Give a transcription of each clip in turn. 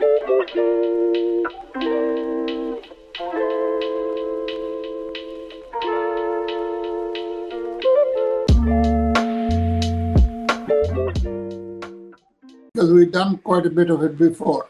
Because we've done quite a bit of it before.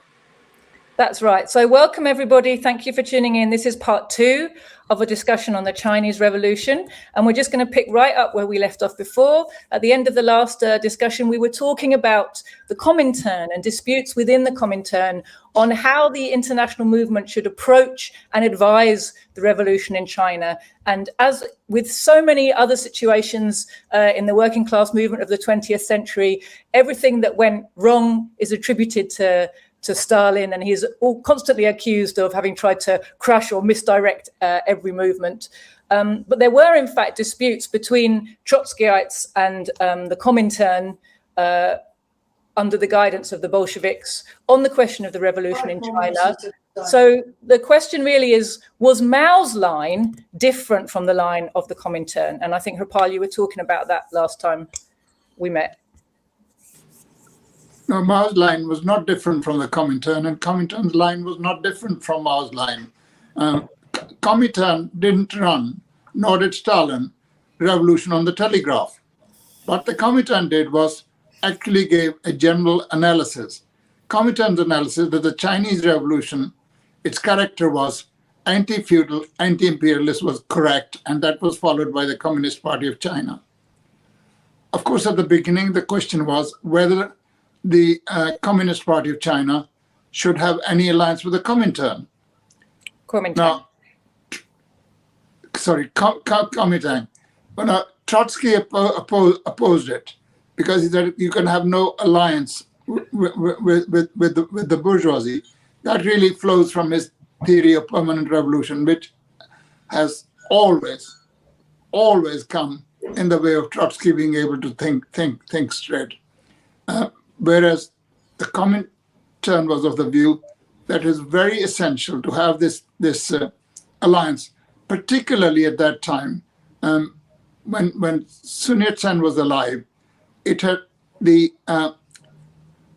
That's right. So welcome, everybody. Thank you for tuning in. This is part 2 of a discussion on the Chinese Revolution. And we're just going to pick right up where we left off before. At the end of the last discussion, we were talking about the Comintern and disputes within the Comintern on how the international movement should approach and advise the revolution in China. And as with so many other situations in the working class movement of the 20th century, everything that went wrong is attributed to Stalin, and he's constantly accused of having tried to crush or misdirect every movement. But there were, in fact, disputes between Trotskyites and the Comintern under the guidance of the Bolsheviks on the question of the revolution in China. So the question really is, was Mao's line different from the line of the Comintern? And I think, Harpal, you were talking about that last time we met. No, Mao's line was not different from the Comintern, and Comintern's line was not different from Mao's line. Comintern didn't run, nor did Stalin, revolution on the telegraph. What the Comintern did was actually gave a general analysis. Comintern's analysis that the Chinese Revolution, its character was anti-feudal, anti-imperialist, was correct, and that was followed by the Communist Party of China. Of course, at the beginning, the question was whether the Communist Party of China should have any alliance with the Comintern. Now, Comintern. But now, Trotsky opposed it because he said you can have no alliance with the bourgeoisie. That really flows from his theory of permanent revolution, which has always come in the way of Trotsky being able to think straight. Whereas the Comintern was of the view that it is very essential to have this alliance, particularly at that time when Sun Yat-sen was alive. It had the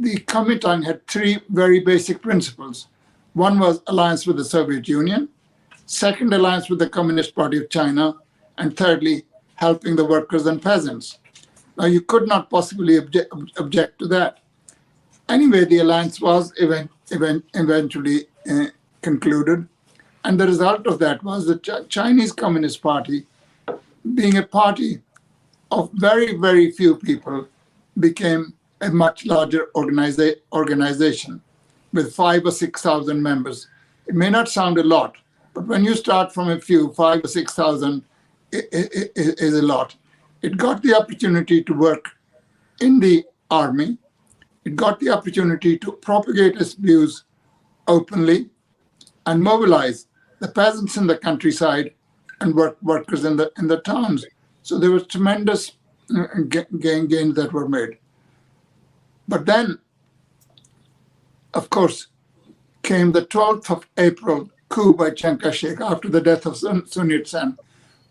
Comintern had 3 very basic principles. One was alliance with the Soviet Union, second, alliance with the Communist Party of China, and thirdly, helping the workers and peasants. Now, you could not possibly object to that. Anyway, the alliance was eventually concluded, and the result of that was the Chinese Communist Party, being a party of very, very few people, became a much larger organization with 5,000 or 6,000 members. It may not sound a lot, but when you start from a few, 5,000 or 6,000 is a lot. It got the opportunity to work in the army. It got the opportunity to propagate its views openly and mobilize the peasants in the countryside and workers in the towns. So there was tremendous gains that were made. But then, of course, came the 12th of April coup by Chiang Kai-shek after the death of Sun Yat-sen,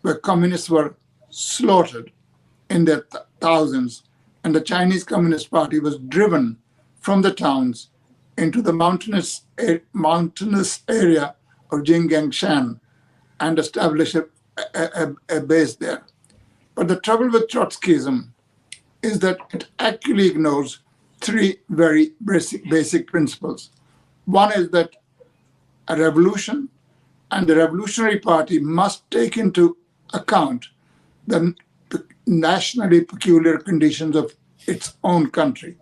where communists were slaughtered in their thousands, and the Chinese Communist Party was driven from the towns into the mountainous area of Jinggangshan and established a base there. But the trouble with Trotskyism is that it actually ignores 3 very basic principles. One is that a revolution and the Revolutionary Party must take into account the nationally peculiar conditions of its own country.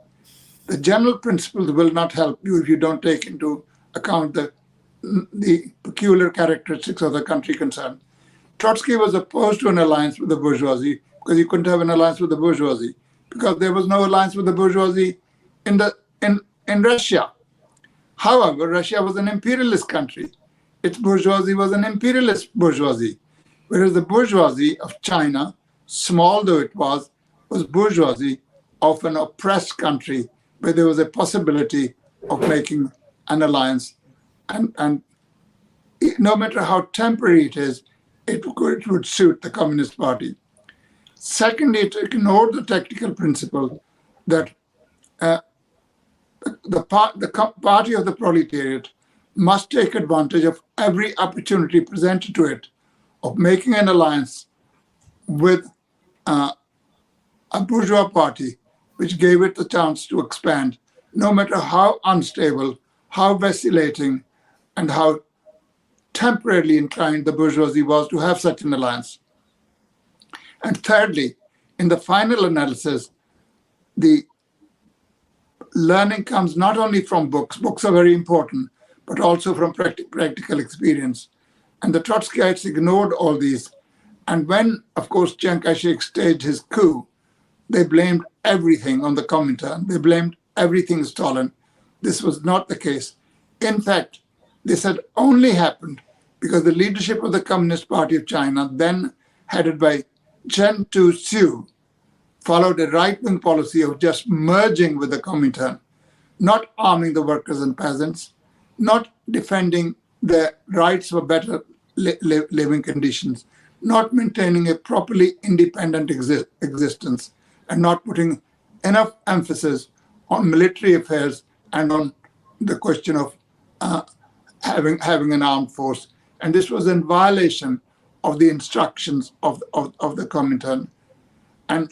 The general principles will not help you if you don't take into account the peculiar characteristics of the country concerned. Trotsky was opposed to an alliance with the bourgeoisie because you couldn't have an alliance with the bourgeoisie because there was no alliance with the bourgeoisie in Russia. However, Russia was an imperialist country. Its bourgeoisie was an imperialist bourgeoisie, whereas the bourgeoisie of China, small though it was bourgeoisie of an oppressed country where there was a possibility of making an alliance. And no matter how temporary it is, it would suit the Communist Party. Secondly, it ignored the technical principle that the party of the proletariat must take advantage of every opportunity presented to it of making an alliance with a bourgeois party which gave it the chance to expand, no matter how unstable, how vacillating, and how temporarily inclined the bourgeoisie was to have such an alliance. And thirdly, in the final analysis, the learning comes not only from books are very important, but also from practical experience. And the Trotskyists ignored all these. And when, of course, Chiang Kai-shek staged his coup, they blamed everything on the Comintern. They blamed everything Stalin. This was not the case. In fact, this had only happened because the leadership of the Communist Party of China, then headed by Chen Tu-Hsiu, followed a right-wing policy of just merging with the Comintern, not arming the workers and peasants, not defending their rights for better living conditions, not maintaining a properly independent existence, and not putting enough emphasis on military affairs and on the question of having an armed force. And this was in violation of the instructions of the Comintern. And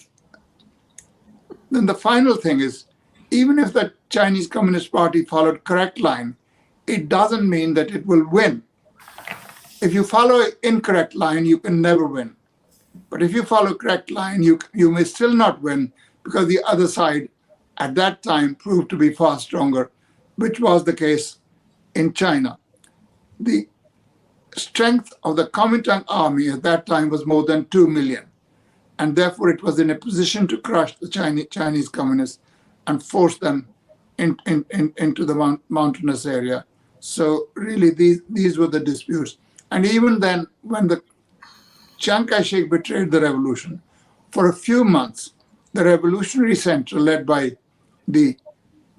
then the final thing is, even if the Chinese Communist Party followed correct line, it doesn't mean that it will win. If you follow an incorrect line, you can never win. But if you follow correct line, you may still not win, because the other side at that time proved to be far stronger, which was the case in China. The strength of the Comintern army at that time was more than 2 million. And therefore it was in a position to crush the Chinese communists and force them into the mountainous area. So really these were the disputes. And even then, when the Chiang Kai-shek betrayed the revolution, for a few months, the revolutionary center led by the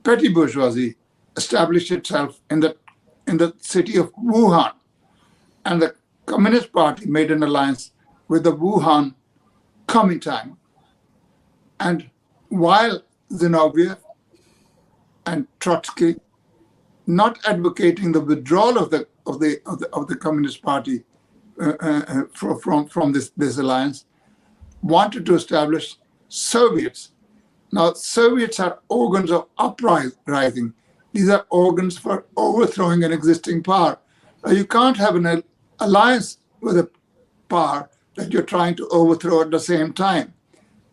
petty bourgeoisie established itself in the city of Wuhan. And the Communist Party made an alliance with the Wuhan Comintern. And while Zinoviev and Trotsky, not advocating the withdrawal of the Communist Party from this alliance, wanted to establish Soviets. Now, Soviets are organs of uprising. These are organs for overthrowing an existing power. Now, you can't have an alliance with a power that you're trying to overthrow at the same time.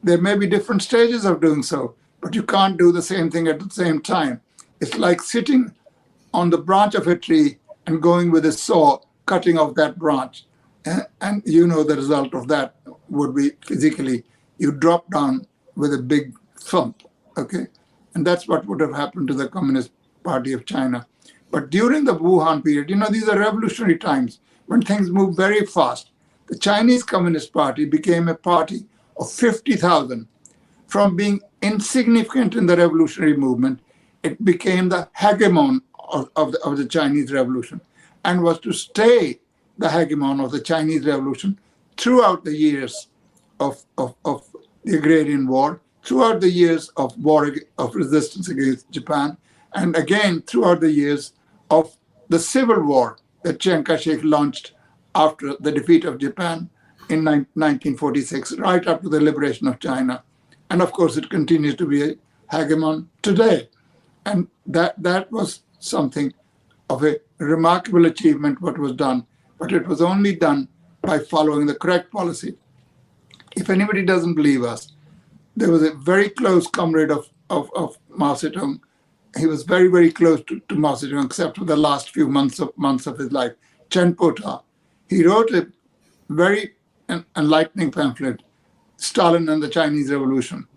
There may be different stages of doing so, but you can't do the same thing at the same time. It's like sitting on the branch of a tree and going with a saw, cutting off that branch. And you know the result of that would be physically, you drop down with a big thump, okay? And that's what would have happened to the Communist Party of China. But during the Wuhan period, these are revolutionary times when things move very fast. The Chinese Communist Party became a party of 50,000. From being insignificant in the revolutionary movement, it became the hegemon of the Chinese Revolution, and was to stay the hegemon of the Chinese Revolution throughout the years of the Agrarian War, throughout the years of war of resistance against Japan, and again throughout the years of the civil war that Chiang Kai-shek launched after the defeat of Japan in 1946, right up to the liberation of China. And of course, it continues to be a hegemon today. And that was something of a remarkable achievement, what was done, but it was only done by following the correct policy. If anybody doesn't believe us, there was a very close comrade of Mao Zedong. He was very, very close to Mao Zedong, except for the last few months of his life, Chen Po-ta. He wrote a very enlightening pamphlet, Stalin and the Chinese Revolution,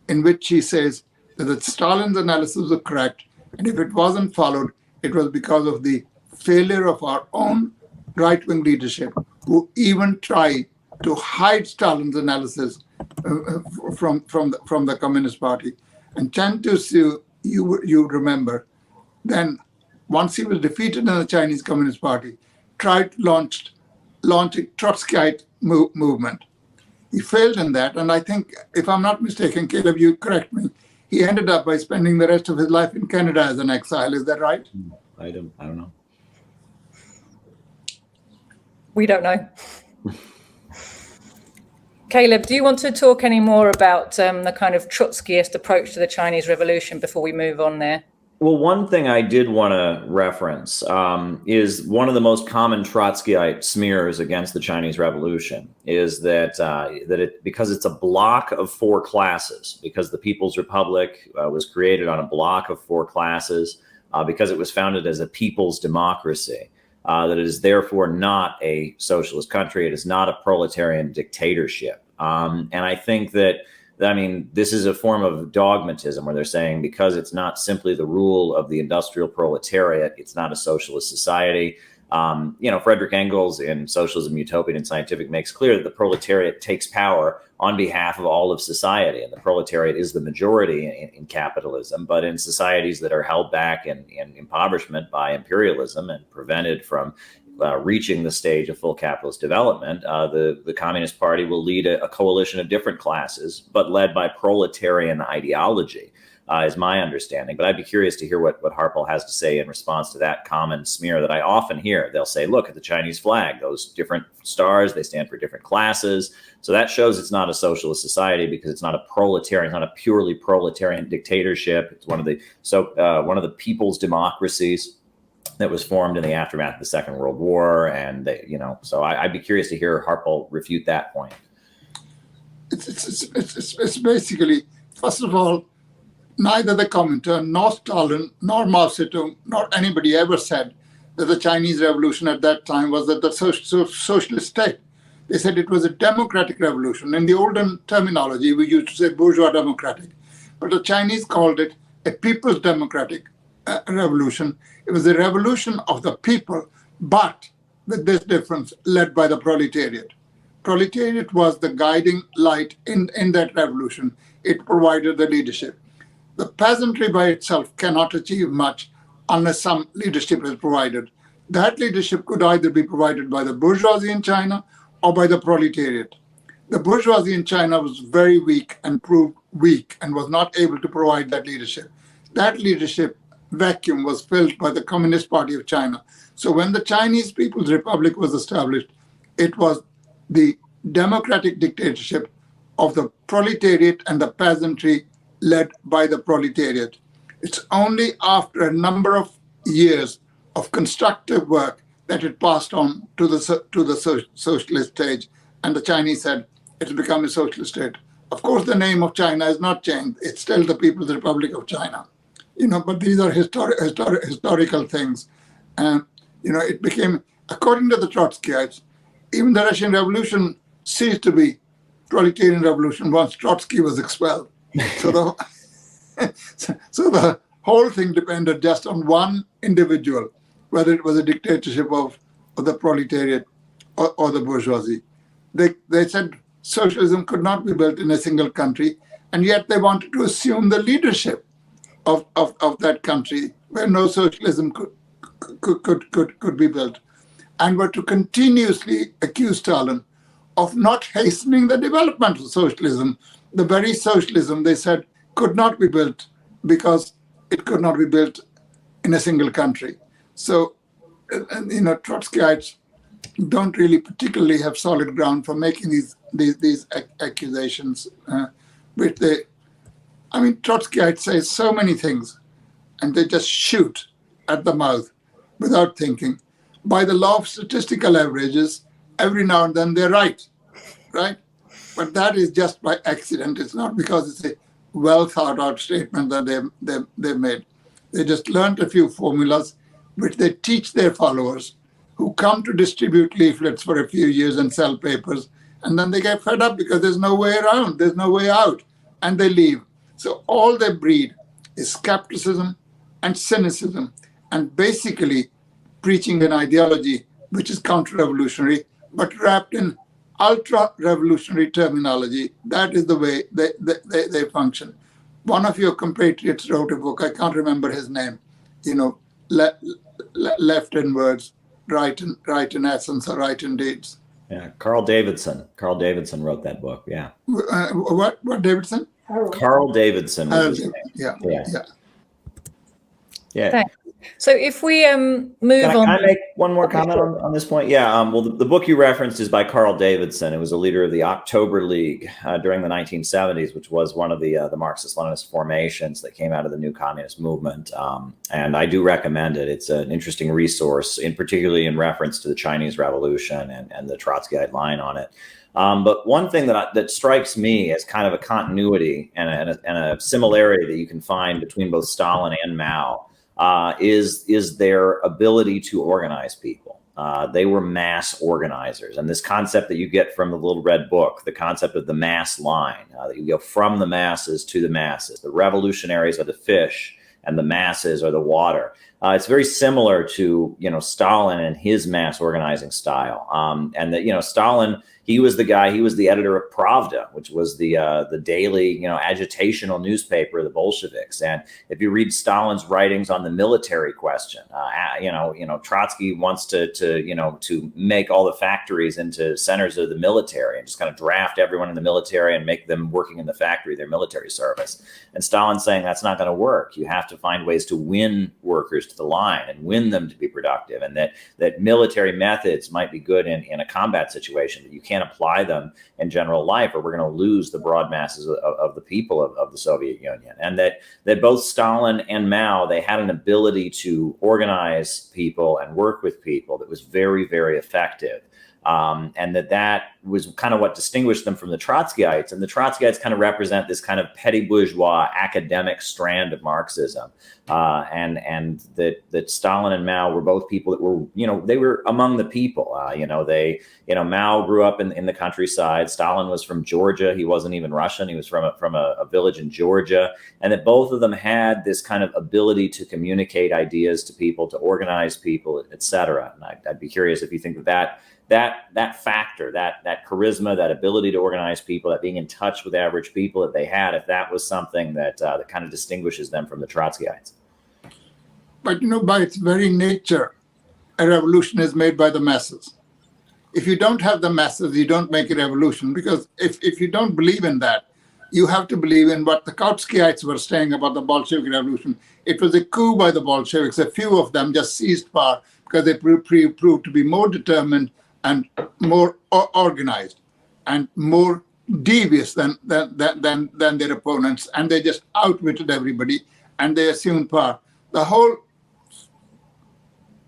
in which he says that Stalin's analysis was correct, and if it wasn't followed, it was because of the failure of our own right-wing leadership, who even tried to hide Stalin's analysis from the Communist Party. And Chen Tu-hsiu, you remember, then once he was defeated in the Chinese Communist Party, tried to launch a Trotskyist movement. He failed in that, and I think, if I'm not mistaken, Caleb, you correct me, he ended up by spending the rest of his life in Canada as an exile. Is that right? I don't know. We don't know. Caleb, do you want to talk any more about the kind of Trotskyist approach to the Chinese Revolution before we move on there? Well, one thing I did want to reference is one of the most common Trotskyite smears against the Chinese Revolution is that because it's a block of four classes, because the People's Republic was created on a block of four classes, because it was founded as a people's democracy, that it is therefore not a socialist country. It is not a proletarian dictatorship. And I think that, this is a form of dogmatism where they're saying because it's not simply the rule of the industrial proletariat, it's not a socialist society. Frederick Engels in Socialism, Utopian and Scientific makes clear that the proletariat takes power on behalf of all of society. And the proletariat is the majority in capitalism, but in societies that are held back in impoverishment by imperialism and prevented from reaching the stage of full capitalist development, the Communist Party will lead a coalition of different classes, but led by proletarian ideology, is my understanding. But I'd be curious to hear what Harpal has to say in response to that common smear that I often hear. They'll say, look at the Chinese flag, those different stars, they stand for different classes. So that shows it's not a socialist society because it's not a proletarian, it's not a purely proletarian dictatorship. It's one of the people's democracies that was formed in the aftermath of the Second World War. And, so I'd be curious to hear Harpal refute that point. It's basically, first of all, neither the Comintern, nor Stalin, nor Mao Zedong, nor anybody ever said that the Chinese Revolution at that time was the socialist state. They said it was a democratic revolution. In the olden terminology, we used to say bourgeois democratic. But the Chinese called it a people's democratic revolution. It was a revolution of the people, but with this difference, led by the proletariat. Proletariat was the guiding light in that revolution. It provided the leadership. The peasantry by itself cannot achieve much unless some leadership is provided. That leadership could either be provided by the bourgeoisie in China or by the proletariat. The bourgeoisie in China was very weak and proved weak and was not able to provide that leadership. That leadership vacuum was filled by the Communist Party of China. So when the Chinese People's Republic was established, it was the democratic dictatorship of the proletariat and the peasantry led by the proletariat. It's only after a number of years of constructive work that it passed on to the socialist stage, and the Chinese said it's become a socialist state. Of course, the name of China has not changed. It's still the People's Republic of China. But these are historical things. And, it became, according to the Trotskyites, even the Russian Revolution ceased to be proletarian revolution once Trotsky was expelled. So the whole thing depended just on one individual, whether it was a dictatorship of the proletariat or the bourgeoisie. They said socialism could not be built in a single country, and yet they wanted to assume the leadership of that country where no socialism could be built, and were to continuously accuse Stalin of not hastening the development of socialism, the very socialism they said could not be built because it could not be built in a single country. So, Trotskyites don't really particularly have solid ground for making these accusations, which Trotskyites say so many things, and they just shoot at the mouth without thinking. By the law of statistical averages, every now and then they're right? But that is just by accident. It's not because it's a well thought out statement that they've made. They just learned a few formulas which they teach their followers, who come to distribute leaflets for a few years and sell papers, and then they get fed up because there's no way around, there's no way out, and they leave. So all they breed is skepticism and cynicism, and basically preaching an ideology which is counter-revolutionary, but wrapped in ultra-revolutionary terminology. That is the way they function. One of your compatriots wrote a book, I can't remember his name, left in words, right in essence, or right in deeds. Yeah, Carl Davidson. Carl Davidson wrote that book, yeah. What Davidson? Carl Davidson. Was his name. Yeah. Thanks. So if we move on. Can I make one more comment on this point? Yeah. Well, the book you referenced is by Carl Davidson. It was a leader of the October League during the 1970s, which was one of the Marxist-Leninist formations that came out of the new communist movement. And I do recommend it. It's an interesting resource, particularly in reference to the Chinese Revolution and the Trotskyite line on it. But one thing that strikes me as kind of a continuity and a similarity that you can find between both Stalin and Mao is their ability to organize people. They were mass organizers, and this concept that you get from the Little Red Book, the concept of the mass line, that you go from the masses to the masses. The revolutionaries are the fish, and the masses are the water. It's very similar to Stalin and his mass organizing style, and that Stalin. He was the guy. He was the editor of Pravda, which was the daily, agitational newspaper of the Bolsheviks. And if you read Stalin's writings on the military question, Trotsky wants to make all the factories into centers of the military and just kind of draft everyone in the military and make them working in the factory, their military service. And Stalin's saying that's not going to work. You have to find ways to win workers to the line and win them to be productive, and that military methods might be good in a combat situation, but you can't apply them in general life, or we're going to lose the broad masses of the people of the Soviet Union. And that both Stalin and Mao, they had an ability to organize people and work with people that was very, very effective. And that was kind of what distinguished them from the Trotskyites. And the Trotskyites kind of represent this kind of petty bourgeois academic strand of Marxism. And that Stalin and Mao were both people that were, they were among the people. Mao grew up in the countryside. Stalin was from Georgia. He wasn't even Russian. He was from a village in Georgia. And that both of them had this kind of ability to communicate ideas to people, to organize people, et cetera. And I'd be curious if you think that factor, that charisma, that ability to organize people, that being in touch with average people that they had, if that was something that kind of distinguishes them from the Trotskyites. But by its very nature, a revolution is made by the masses. If you don't have the masses, you don't make a revolution, because if you don't believe in that, you have to believe in what the Trotskyites were saying about the Bolshevik Revolution. It was a coup by the Bolsheviks. A few of them just seized power because they proved to be more determined and more organized and more devious than their opponents, and they just outwitted everybody and they assumed power. The whole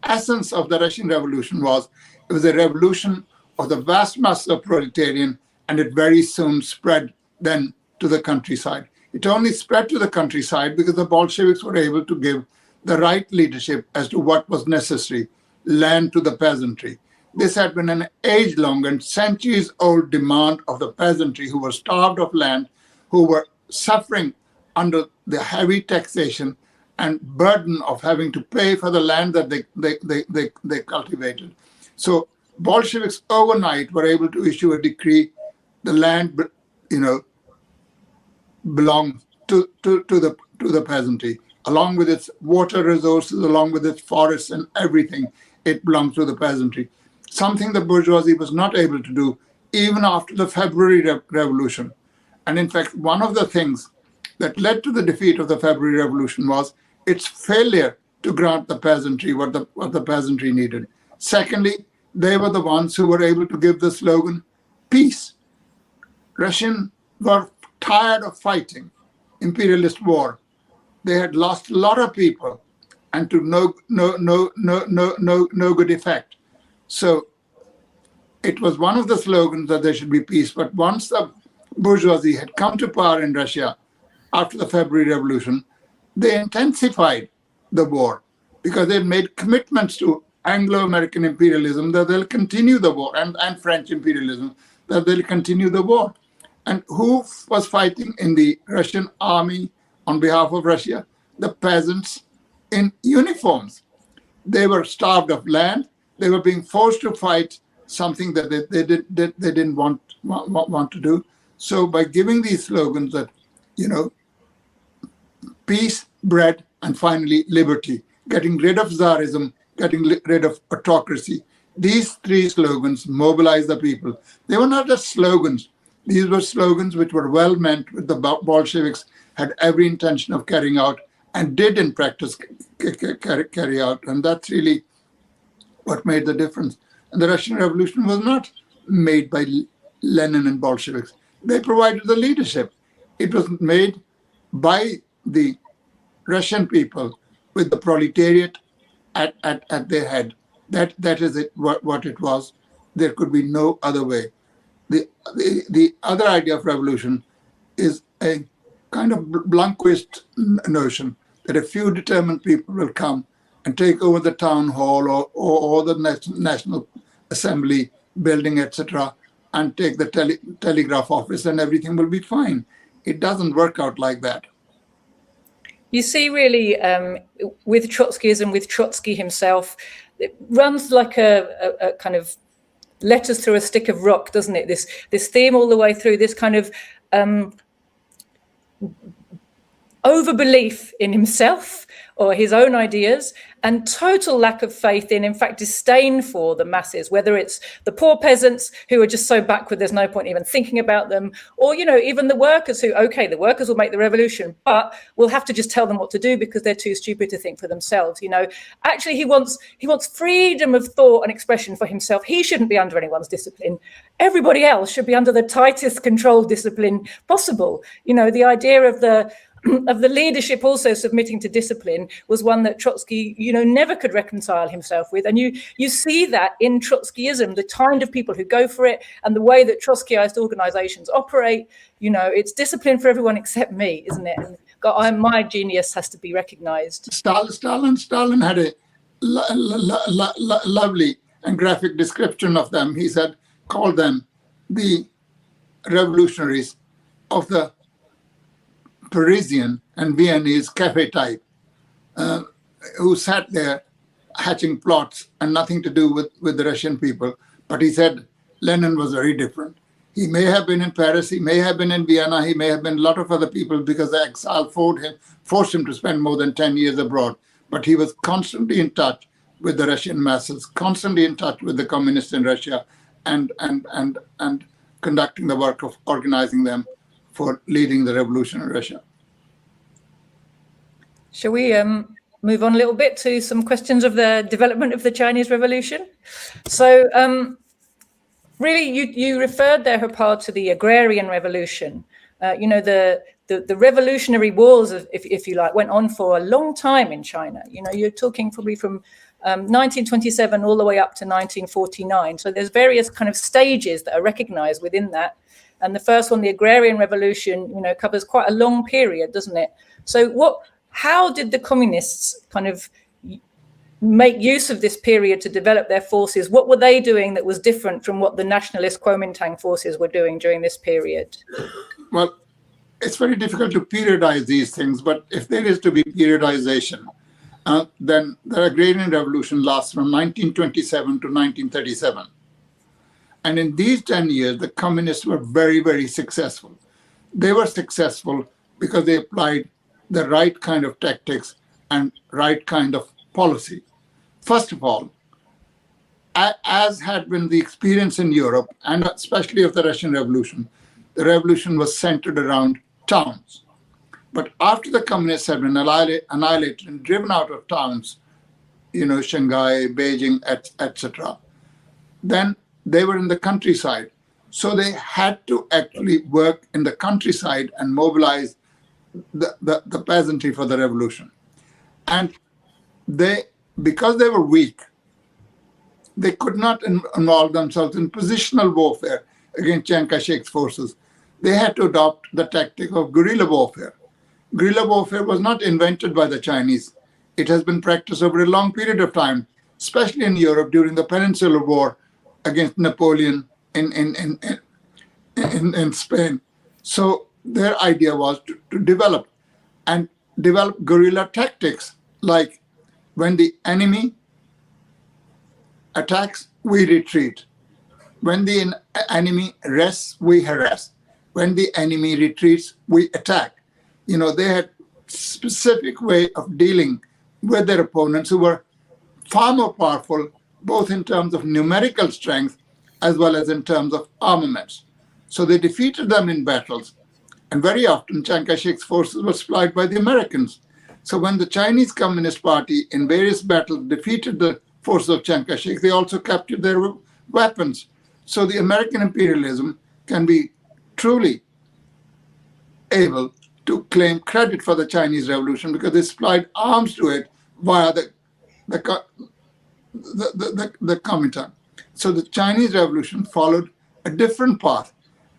essence of the Russian Revolution was a revolution of the vast mass of proletarian, and it very soon spread then to the countryside. It only spread to the countryside because the Bolsheviks were able to give the right leadership as to what was necessary, land to the peasantry. This had been an age-long and centuries-old demand of the peasantry, who were starved of land, who were suffering under the heavy taxation and burden of having to pay for the land that they cultivated. So Bolsheviks overnight were able to issue a decree: the land, belongs to the peasantry, along with its water resources, along with its forests and everything. It belongs to the peasantry. Something the bourgeoisie was not able to do even after the February Revolution. And in fact, one of the things that led to the defeat of the February Revolution was its failure to grant the peasantry what the peasantry needed. Secondly, they were the ones who were able to give the slogan, peace. Russians were tired of fighting imperialist war. They had lost a lot of people, and to no good effect. So it was one of the slogans that there should be peace. But once the bourgeoisie had come to power in Russia after the February Revolution, they intensified the war because they made commitments to Anglo-American imperialism that they'll continue the war, and French imperialism, that they'll continue the war. And who was fighting in the Russian army on behalf of Russia? The peasants in uniforms. They were starved of land. They were being forced to fight something that they didn't want to do. So by giving these slogans that, peace, bread, and finally liberty, getting rid of Tsarism, getting rid of autocracy, these three slogans mobilized the people. They were not just slogans. These were slogans which were well meant, with the Bolsheviks had every intention of carrying out and did in practice carry out. And that's really what made the difference. And the Russian Revolution was not made by Lenin and Bolsheviks. They provided the leadership. It was made by the Russian people with the proletariat at their head. That is it. What it was. There could be no other way. The other idea of revolution is a kind of Blanquist notion that a few determined people will come and take over the town hall or the National Assembly building, etc., and take the telegraph office, and everything will be fine. It doesn't work out like that. You see, really, with Trotskyism, with Trotsky himself, it runs like a kind of letters through a stick of rock, doesn't it? This theme all the way through, this kind of overbelief in himself or his own ideas, and total lack of faith in fact, disdain for the masses, whether it's the poor peasants who are just so backward there's no point even thinking about them, or, even the workers who, okay, the workers will make the revolution, but we'll have to just tell them what to do because they're too stupid to think for themselves. Actually, he wants freedom of thought and expression for himself. He shouldn't be under anyone's discipline. Everybody else should be under the tightest controlled discipline possible. The idea of the leadership also submitting to discipline was one that Trotsky, never could reconcile himself with. And you see that in Trotskyism, the kind of people who go for it and the way that Trotskyist organizations operate. It's discipline for everyone except me, isn't it? And God, my genius has to be recognized. Stalin had a lovely and graphic description of them. He called them the revolutionaries of the Parisian and Viennese cafe type, who sat there hatching plots and nothing to do with the Russian people. But he said Lenin was very different. He may have been in Paris, he may have been in Vienna, he may have been a lot of other people because the exile forced him to spend more than 10 years abroad. But he was constantly in touch with the Russian masses, constantly in touch with the communists in Russia, and conducting the work of organizing them for leading the revolution in Russia. Shall we move on a little bit to some questions of the development of the Chinese Revolution? So really, you referred there, Harpal, to the Agrarian Revolution. The revolutionary wars, if you like, went on for a long time in China. You're talking probably from 1927 all the way up to 1949. So there's various kind of stages that are recognized within that. And the first one, the Agrarian Revolution, covers quite a long period, doesn't it? So how did the communists kind of make use of this period to develop their forces? What were they doing that was different from what the nationalist Kuomintang forces were doing during this period? Well, it's very difficult to periodize these things, but if there is to be periodization, then the Agrarian Revolution lasts from 1927 to 1937. And in these 10 years, the communists were very, very successful. They were successful because they applied the right kind of tactics and right kind of policy. First of all, as had been the experience in Europe, and especially of the Russian Revolution, the revolution was centered around towns. But after the communists had been annihilated and driven out of towns, Shanghai, Beijing, etc., then they were in the countryside. So they had to actually work in the countryside and mobilize the peasantry for the revolution. And because they were weak, they could not involve themselves in positional warfare against Chiang Kai-shek's forces. They had to adopt the tactic of guerrilla warfare. Guerrilla warfare was not invented by the Chinese. It has been practiced over a long period of time, especially in Europe during the Peninsular War against Napoleon in Spain. So their idea was to develop guerrilla tactics, like when the enemy attacks, we retreat. When the enemy rests, we harass. When the enemy retreats, we attack. They had specific way of dealing with their opponents who were far more powerful, both in terms of numerical strength as well as in terms of armaments. So they defeated them in battles. And very often, Chiang Kai-shek's forces were supplied by the Americans. So when the Chinese Communist Party in various battles defeated the forces of Chiang Kai-shek, they also captured their weapons. So the American imperialism can be truly able to claim credit for the Chinese Revolution because they supplied arms to it via the Kuomintang. So the Chinese Revolution followed a different path,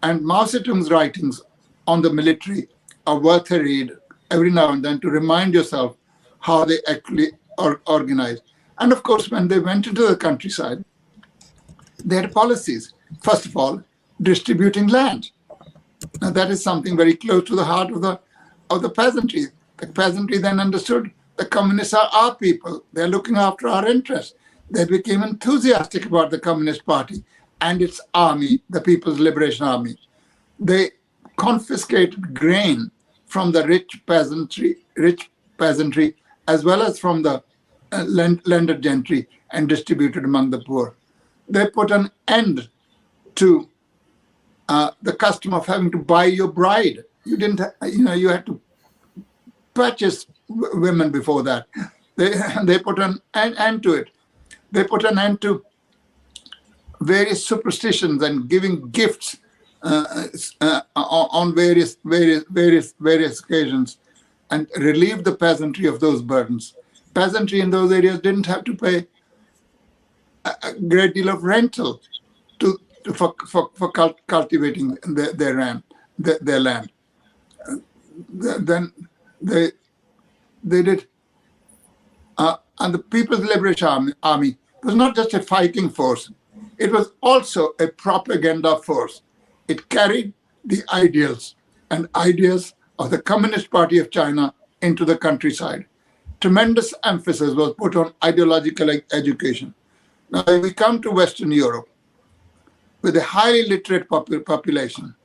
and Mao Zedong's writings on the military are worth a read every now and then to remind yourself how they actually organized. And of course, when they went into the countryside, they had policies. First of all, distributing land. Now that is something very close to the heart of the peasantry. The peasantry then understood the communists are our people. They're looking after our interests. They became enthusiastic about the Communist Party and its army, the People's Liberation Army. They confiscated grain from the rich peasantry, as well as from the landed gentry, and distributed among the poor. They put an end to the custom of having to buy your bride. You didn't, you had to purchase women before that. They put an end to it. They put an end to various superstitions and giving gifts on various occasions, and relieved the peasantry of those burdens. Peasantry in those areas didn't have to pay a great deal of rental for cultivating their land. Then they did, and the People's Liberation Army was not just a fighting force; it was also a propaganda force. It carried the ideals and ideas of the Communist Party of China into the countryside. Tremendous emphasis was put on ideological education. Now, if we come to Western Europe, with a highly literate population,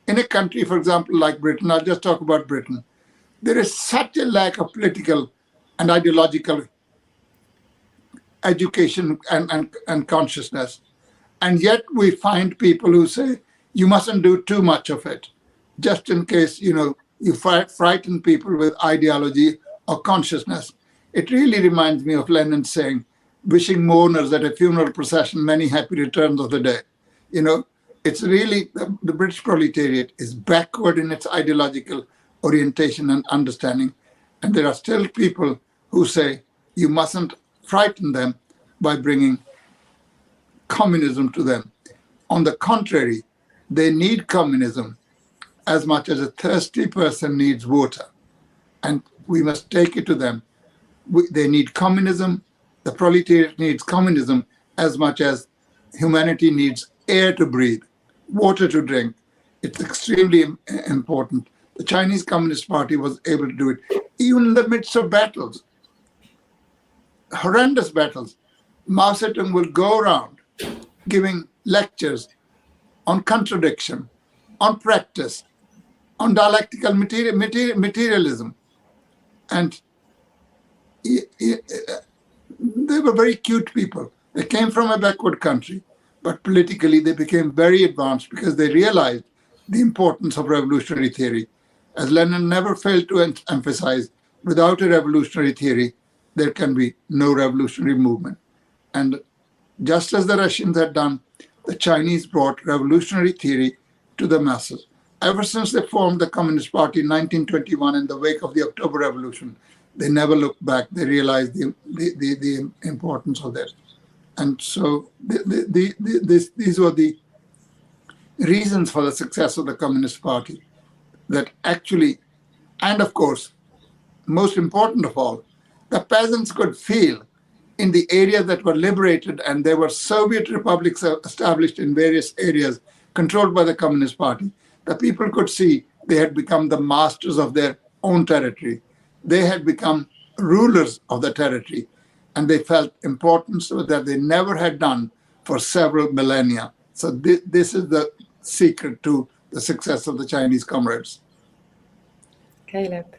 in a country, for example, like Britain, I'll just talk about Britain, there is such a lack of political and ideological education and consciousness. And yet we find people who say, you mustn't do too much of it, just in case, you frighten people with ideology or consciousness. It really reminds me of Lenin saying, wishing mourners at a funeral procession many happy returns of the day. It's really, the British proletariat is backward in its ideological orientation and understanding. And there are still people who say, you mustn't frighten them by bringing communism to them. On the contrary, they need communism as much as a thirsty person needs water. And we must take it to them. They need communism. The proletariat needs communism as much as humanity needs air to breathe, water to drink. It's extremely important. The Chinese Communist Party was able to do it, even in the midst of battles, horrendous battles. Mao Zedong will go around giving lectures on contradiction, on practice, on dialectical materialism. And they were very cute people. They came from a backward country, but politically they became very advanced because they realized the importance of revolutionary theory. As Lenin never failed to emphasize, without a revolutionary theory, there can be no revolutionary movement. And just as the Russians had done, the Chinese brought revolutionary theory to the masses. Ever since they formed the Communist Party in 1921 in the wake of the October Revolution, they never looked back. They realized the importance of this. And so these were the reasons for the success of the Communist Party. That actually, and of course, most important of all, the peasants could feel in the areas that were liberated, and there were Soviet republics established in various areas controlled by the Communist Party. The people could see they had become the masters of their own territory. They had become rulers of the territory, and they felt importance that they never had done for several millennia. So this is the secret to the success of the Chinese comrades. Caleb.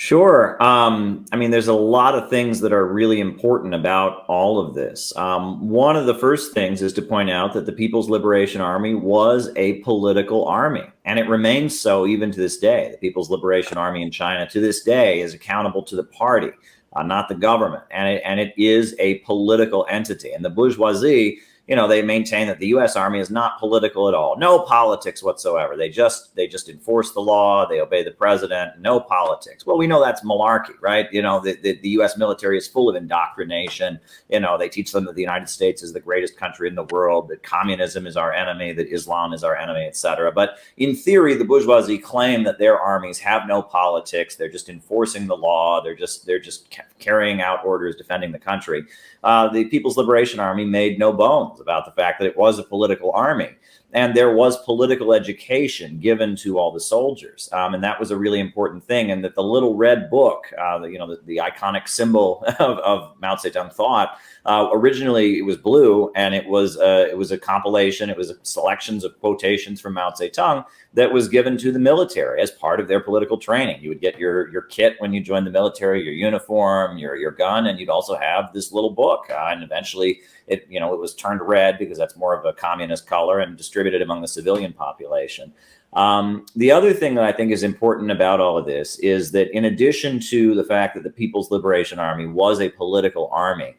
Sure. I mean, there's a lot of things that are really important about all of this. One of the first things is to point out that the People's Liberation Army was a political army, and it remains so even to this day. The People's Liberation Army in China to this day is accountable to the party, not the government, and it is a political entity. And the bourgeoisie, you know, they maintain that the U.S. Army is not political at all. No politics whatsoever. They just enforce the law. They obey the president. No politics. Well, we know that's malarkey, right? You know, the U.S. military is full of indoctrination. You know, they teach them that the United States is the greatest country in the world, that communism is our enemy, that Islam is our enemy, etc. But in theory, the bourgeoisie claim that their armies have no politics. They're just enforcing the law. They're just carrying out orders, defending the country. The People's Liberation Army made no bones about the fact that it was a political army, and there was political education given to all the soldiers, and that was a really important thing. And that the little red book, the iconic symbol of Mao Zedong thought, originally it was blue, and it was a compilation. It was selections of quotations from Mao Zedong that was given to the military as part of their political training. You would get your kit when you joined the military, your uniform, your gun, and you'd also have this little book. And eventually, it was turned red because that's more of a communist color, and distributed among the civilian population. The other thing that I think is important about all of this is that in addition to the fact that the People's Liberation Army was a political army,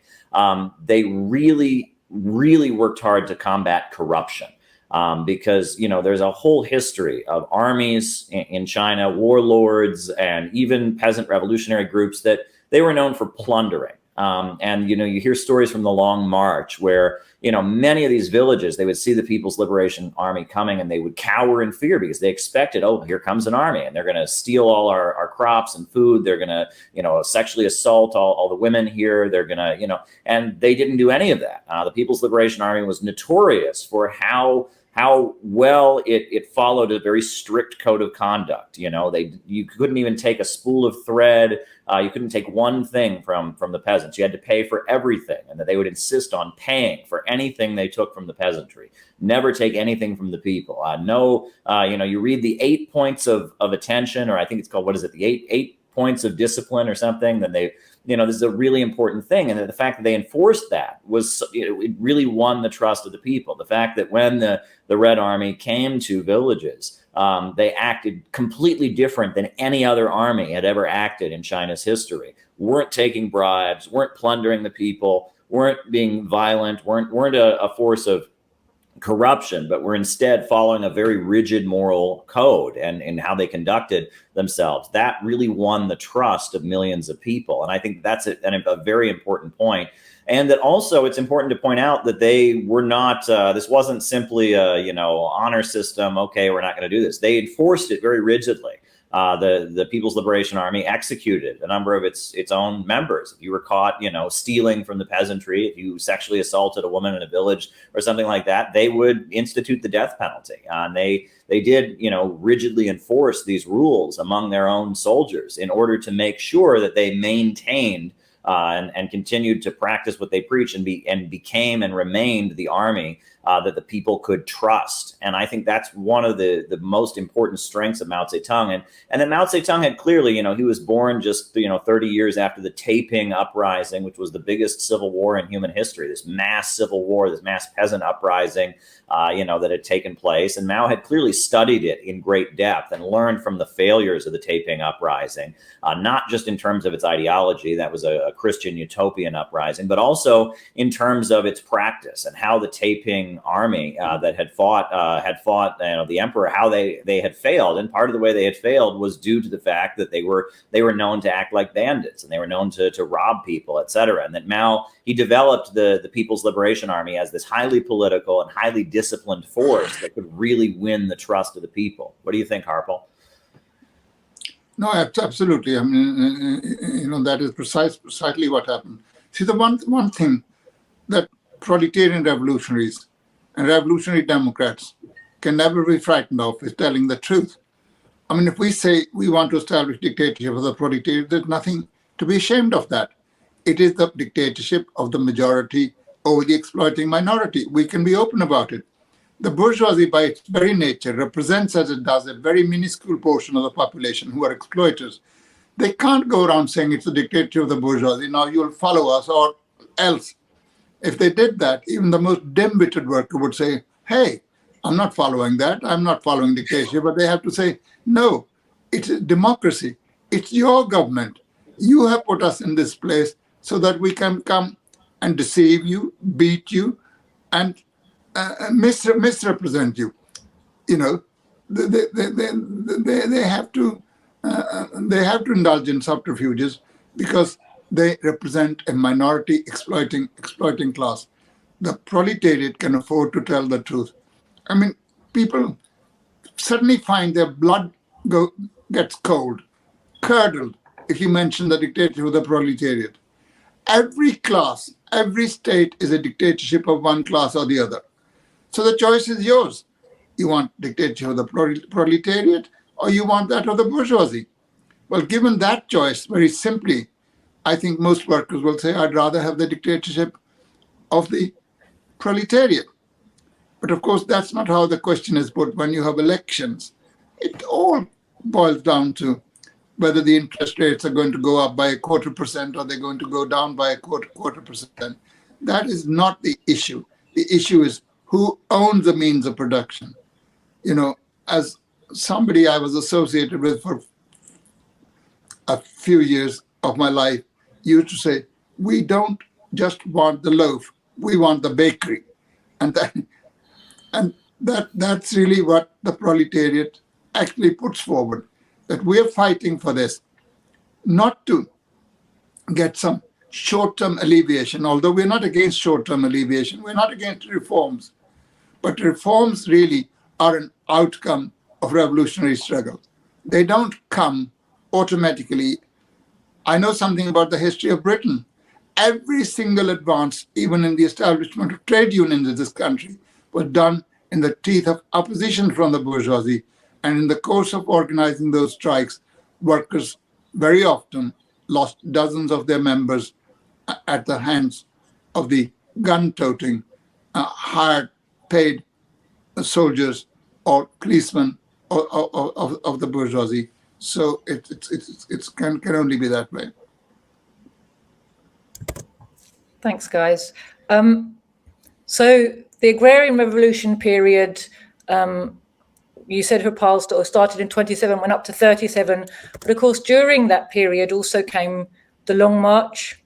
they really, really worked hard to combat corruption. Because, you know, there's a whole history of armies in China, warlords, and even peasant revolutionary groups that they were known for plundering. And, you know, you hear stories from the Long March where, you know, many of these villages, they would see the People's Liberation Army coming and they would cower in fear because they expected, oh, here comes an army and they're going to steal all our crops and food. They're going to, you know, sexually assault all the women here. They're going to, you know, and they didn't do any of that. The People's Liberation Army was notorious for how well it followed a very strict code of conduct. You know, you couldn't even take a spool of thread. You couldn't take one thing from the peasants. You had to pay for everything, and that they would insist on paying for anything they took from the peasantry. Never take anything from the people. You read the 8 points of attention, or I think it's called, what is it? The eight points of discipline or something. Then this is a really important thing. And the fact that they enforced that it really won the trust of the people. The fact that when the Red Army came to villages, they acted completely different than any other army had ever acted in China's history. Weren't taking bribes, weren't plundering the people, weren't being violent, weren't a force of corruption, but were instead following a very rigid moral code and how they conducted themselves. That really won the trust of millions of people. And I think that's a very important point. And that also it's important to point out that they were not, this wasn't simply a, honor system. Okay, we're not going to do this. They enforced it very rigidly. The People's Liberation Army executed a number of its own members. If you were caught, stealing from the peasantry, if you sexually assaulted a woman in a village or something like that, they would institute the death penalty. And they did, rigidly enforce these rules among their own soldiers in order to make sure that they maintained and continued to practice what they preached and became and remained the army that the people could trust. And I think that's one of the most important strengths of Mao Zedong. And then Mao Zedong had clearly, he was born just, 30 years after the Taiping Uprising, which was the biggest civil war in human history, this mass civil war, this mass peasant uprising, that had taken place. And Mao had clearly studied it in great depth and learned from the failures of the Taiping Uprising, not just in terms of its ideology, that was a Christian utopian uprising, but also in terms of its practice and how the Taiping army that had fought the emperor, how they had failed. And part of the way they had failed was due to the fact that they were known to act like bandits, and they were known to rob people, etc. And that Mao, he developed the People's Liberation Army as this highly political and highly disciplined force that could really win the trust of the people. What do you think, Harpal? No, absolutely. I mean, that is precisely what happened. See, the one thing that proletarian revolutionaries and revolutionary Democrats can never be frightened of is telling the truth. I mean, if we say we want to establish dictatorship of the proletariat, there's nothing to be ashamed of that. It is the dictatorship of the majority over the exploiting minority. We can be open about it. The bourgeoisie, by its very nature, represents, as it does, a very minuscule portion of the population who are exploiters. They can't go around saying it's a dictatorship of the bourgeoisie. Now you'll follow us or else. If they did that, even the most dim-witted worker would say, hey, I'm not following that. I'm not following dictatorship. But they have to say, no, it's a democracy. It's your government. You have put us in this place so that we can come and deceive you, beat you, and misrepresent you. You know, they have to indulge in subterfuges because they represent a minority exploiting class. The proletariat can afford to tell the truth. I mean, people suddenly find their blood gets cold, curdled, if you mention the dictatorship of the proletariat. Every class, every state is a dictatorship of one class or the other. So the choice is yours. You want dictatorship of the proletariat or you want that of the bourgeoisie? Well, given that choice, very simply, I think most workers will say, I'd rather have the dictatorship of the proletariat. But of course, that's not how the question is put when you have elections. It all boils down to whether the interest rates are going to go up by 0.25% or they're going to go down by 0.25%. That is not the issue. The issue is who owns the means of production. You know, as somebody I was associated with for a few years of my life used to say, we don't just want the loaf, we want the bakery. And that's really what the proletariat actually puts forward, that we're fighting for this, not to get some short-term alleviation, although we're not against short-term alleviation, we're not against reforms, but reforms really are an outcome of revolutionary struggle. They don't come automatically. I know something about the history of Britain. Every single advance, even in the establishment of trade unions in this country, was done in the teeth of opposition from the bourgeoisie. And in the course of organizing those strikes, workers very often lost dozens of their members at the hands of the gun-toting, hired, paid soldiers or policemen of the bourgeoisie. So it can only be that way. Thanks, guys. So the Agrarian Revolution period, you said Hopal started in 27, went up to 37. But of course, during that period also came the Long March.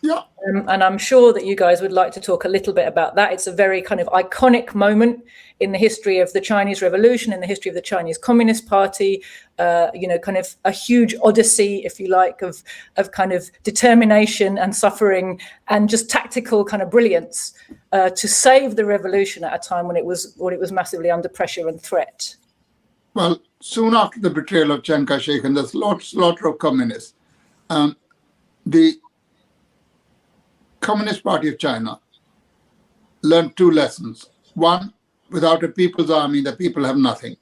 Yeah. And I'm sure that you guys would like to talk a little bit about that. It's a very kind of iconic moment in the history of the Chinese Revolution, in the history of the Chinese Communist Party, you know, kind of a huge odyssey, if you like, of kind of determination and suffering and just tactical kind of brilliance to save the revolution at a time when it was massively under pressure and threat. Well, soon after the betrayal of Chiang Kai-shek and the slaughter of communists, the Communist Party of China learned two lessons. One, without a people's army, the people have nothing.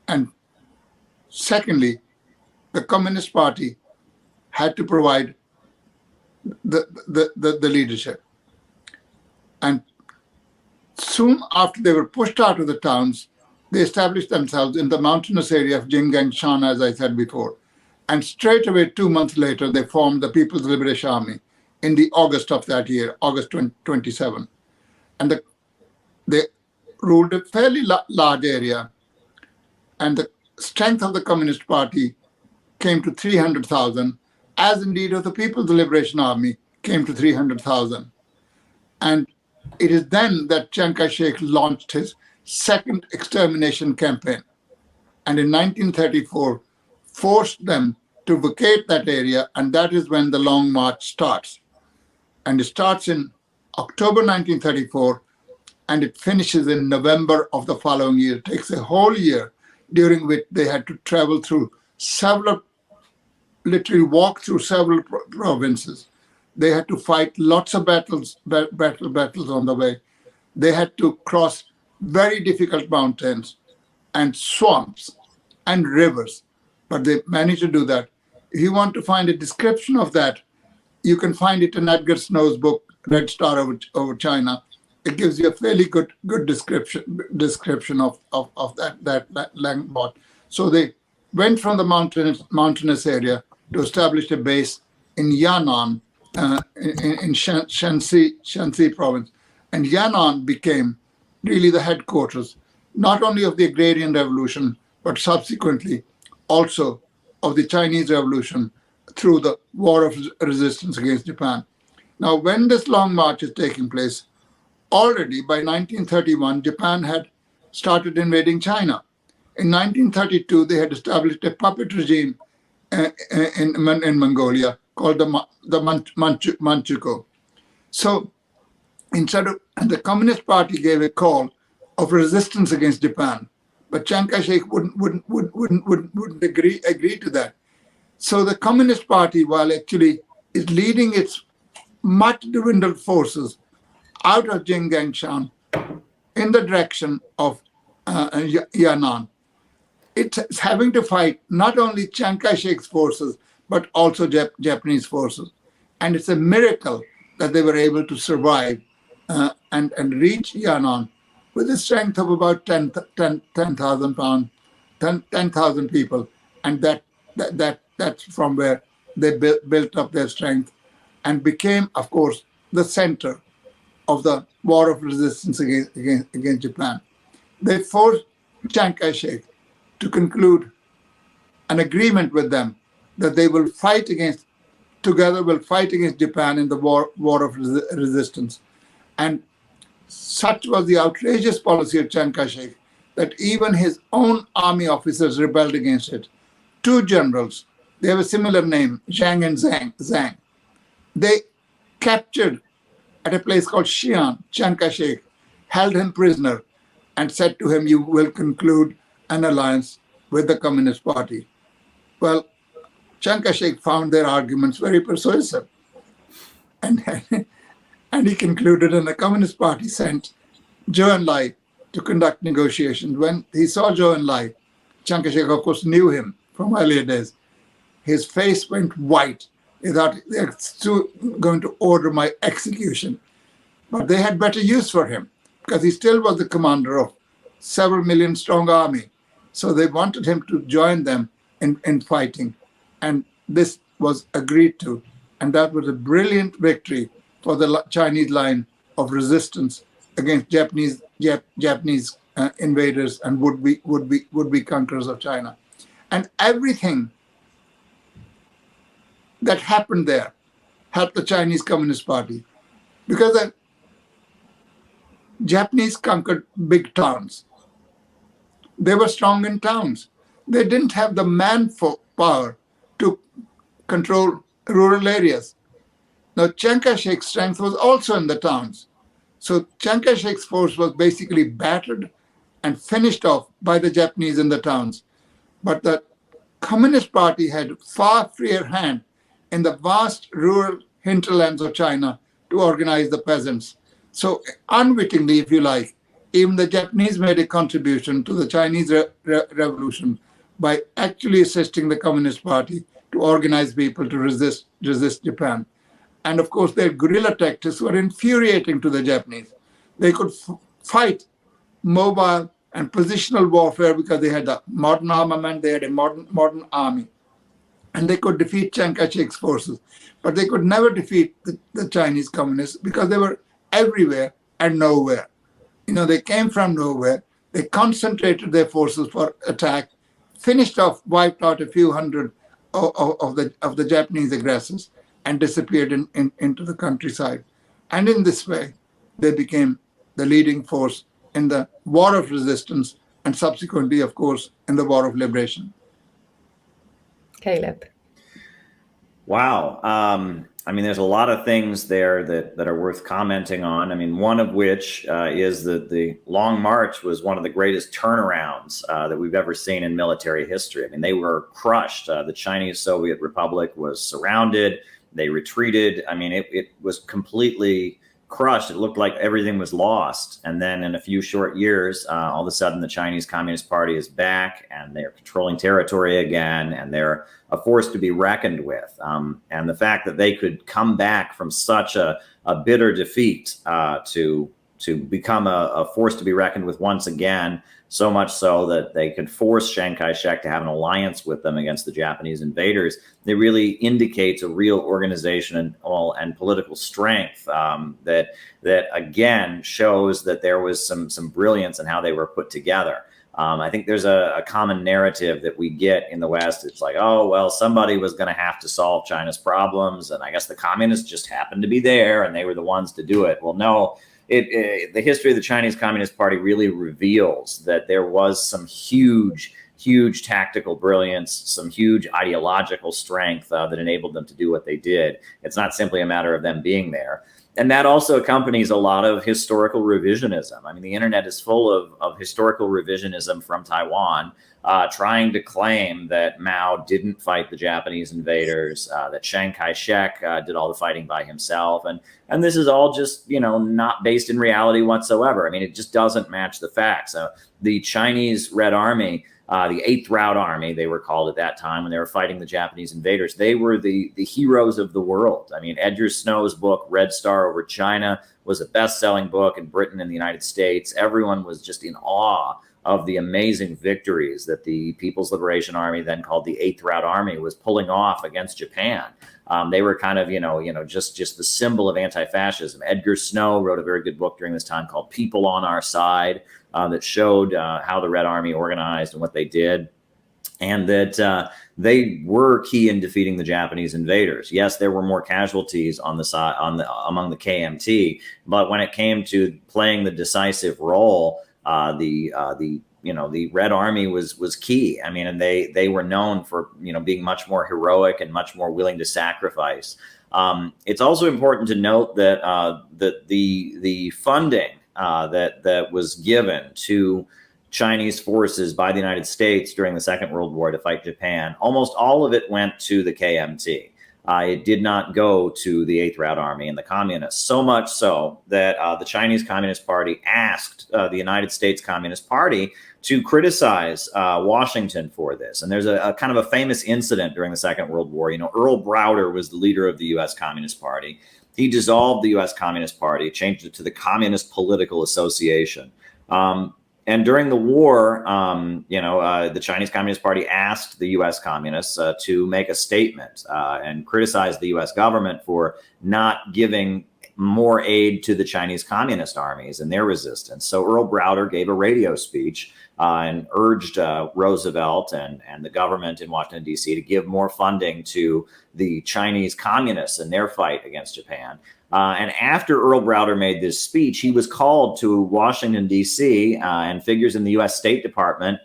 And secondly, the Communist Party had to provide the leadership. And soon after they were pushed out of the towns, they established themselves in the mountainous area of Jinggang Shan, as I said before. And straight away, 2 months later, they formed the People's Liberation Army in the August of that year, August 27. And they ruled a fairly large area. And the strength of the Communist Party came to 300,000, as indeed of the People's Liberation Army came to 300,000. And it is then that Chiang Kai-shek launched his second extermination campaign. And in 1934, forced them to vacate that area, and that is when the Long March starts. And it starts in October 1934, and it finishes in November of the following year. It takes a whole year, during which they had to travel through literally walk through several provinces. They had to fight lots of battles on the way. They had to cross very difficult mountains and swamps and rivers. But they managed to do that. If you want to find a description of that, you can find it in Edgar Snow's book, Red Star over China. It gives you a fairly good description of that Long March. So they went from the mountainous area to establish a base in Yan'an, in Shanxi province. And Yan'an became really the headquarters, not only of the Agrarian Revolution, but subsequently also of the Chinese Revolution through the War of Resistance against Japan. Now, when this long march is taking place, already by 1931, Japan had started invading China. In 1932, they had established a puppet regime in Mongolia called the Manchukuo. So and the Communist Party gave a call of resistance against Japan, but Chiang Kai-shek wouldn't agree to that. So the Communist Party, while actually is leading its much dwindled forces out of Jinggangshan in the direction of Yan'an, it's having to fight not only Chiang Kai-shek's forces, but also Japanese forces. And it's a miracle that they were able to survive and reach Yan'an with a strength of about 10,000 people. And that's from where they built up their strength and became, of course, the center of the war of resistance against Japan. They forced Chiang Kai-shek to conclude an agreement with them that they will fight against Japan in the war of resistance. And such was the outrageous policy of Chiang Kai-shek that even his own army officers rebelled against it. Two generals, they have a similar name, Zhang and Zhang. They captured at a place called Xi'an, Chiang Kai-shek, held him prisoner and said to him, "You will conclude an alliance with the Communist Party." Well, Chiang Kai-shek found their arguments very persuasive. And he concluded, and the Communist Party sent Zhou Enlai to conduct negotiations. When he saw Zhou Enlai, Chiang Kai-shek, of course, knew him from earlier days. His face went white. He thought, they're going to order my execution. But they had better use for him because he still was the commander of several million strong army. So they wanted him to join them in fighting. And this was agreed to. And that was a brilliant victory for the Chinese line of resistance against Japanese invaders and would-be conquerors of China. And everything that happened there helped the Chinese Communist Party because the Japanese conquered big towns. They were strong in towns. They didn't have the manpower to control rural areas. Now, Chiang Kai-shek's strength was also in the towns. So Chiang Kai-shek's force was basically battered and finished off by the Japanese in the towns. But the Communist Party had far freer hand in the vast rural hinterlands of China to organize the peasants. So unwittingly, if you like, even the Japanese made a contribution to the Chinese revolution by actually assisting the Communist Party to organize people to resist Japan. And of course, their guerrilla tactics were infuriating to the Japanese. They could fight mobile and positional warfare because they had a modern armament, they had a modern army. And they could defeat Chiang Kai-shek's forces. But they could never defeat the Chinese communists because they were everywhere and nowhere. You know, they came from nowhere. They concentrated their forces for attack, finished off, wiped out a few hundred of the Japanese aggressors, and disappeared into the countryside. And in this way, they became the leading force in the war of resistance and subsequently, of course, in the war of liberation. Caleb. Wow. I mean, there's a lot of things there that are worth commenting on. I mean, one of which is that the Long March was one of the greatest turnarounds that we've ever seen in military history. I mean, they were crushed. The Chinese Soviet Republic was surrounded. They retreated. I mean, it was completely crushed. It looked like everything was lost. And then in a few short years, all of a sudden, the Chinese Communist Party is back and they're controlling territory again. And they're a force to be reckoned with. And the fact that they could come back from such a bitter defeat to become a force to be reckoned with once again, so much so that they could force Chiang Kai-shek to have an alliance with them against the Japanese invaders. It really indicates a real organization and political strength that again shows that there was some brilliance in how they were put together. I think there's a common narrative that we get in the West. It's like, oh, well, somebody was going to have to solve China's problems, and I guess the communists just happened to be there, and they were the ones to do it. Well, no, the history of the Chinese Communist Party really reveals that there was some huge tactical brilliance, some huge ideological strength that enabled them to do what they did. It's not simply a matter of them being there. And that also accompanies a lot of historical revisionism. I mean, the internet is full of historical revisionism from Taiwan, trying to claim that Mao didn't fight the Japanese invaders, that Chiang Kai-shek did all the fighting by himself. And this is all just, not based in reality whatsoever. I mean, it just doesn't match the facts. The Chinese Red Army, the 8th Route Army, they were called at that time when they were fighting the Japanese invaders. They were the heroes of the world. I mean, Edgar Snow's book, Red Star Over China, was a best-selling book in Britain and the United States. Everyone was just in awe of the amazing victories that the People's Liberation Army, then called the 8th Route Army, was pulling off against Japan. They were kind of, just the symbol of anti-fascism. Edgar Snow wrote a very good book during this time called People on Our Side, that showed how the Red Army organized and what they did, and that they were key in defeating the Japanese invaders. Yes, there were more casualties on the side among the KMT, but when it came to playing the decisive role, the Red Army was key. I mean, and they were known for being much more heroic and much more willing to sacrifice. It's also important to note that the funding that was given to Chinese forces by the United States during the Second World War to fight Japan, almost all of it went to the KMT. It did not go to the 8th Route Army and the communists, so much so that the Chinese Communist Party asked the United States Communist Party to criticize Washington for this. And there's a kind of a famous incident during the Second World War. Earl Browder was the leader of the U.S. Communist Party. He dissolved the U.S. Communist Party, changed it to the Communist Political Association. And during the war, the Chinese Communist Party asked the U.S. communists to make a statement and criticize the U.S. government for not giving more aid to the Chinese communist armies and their resistance. So Earl Browder gave a radio speech and urged Roosevelt and the government in Washington, D.C. to give more funding to the Chinese communists in their fight against Japan. And after Earl Browder made this speech, he was called to Washington, D.C., and figures in the U.S. State Department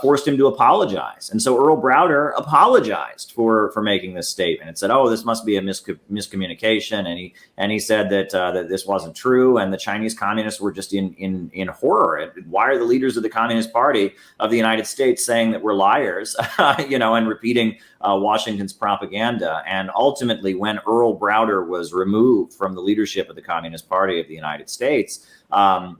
forced him to apologize. And so Earl Browder apologized for making this statement and said, oh, this must be a miscommunication. And he said that this wasn't true. And the Chinese communists were just in horror. Why are the leaders of the Communist Party of the United States saying that we're liars, and repeating Washington's propaganda? And ultimately, when Earl Browder was removed from the leadership of the Communist Party of the United States,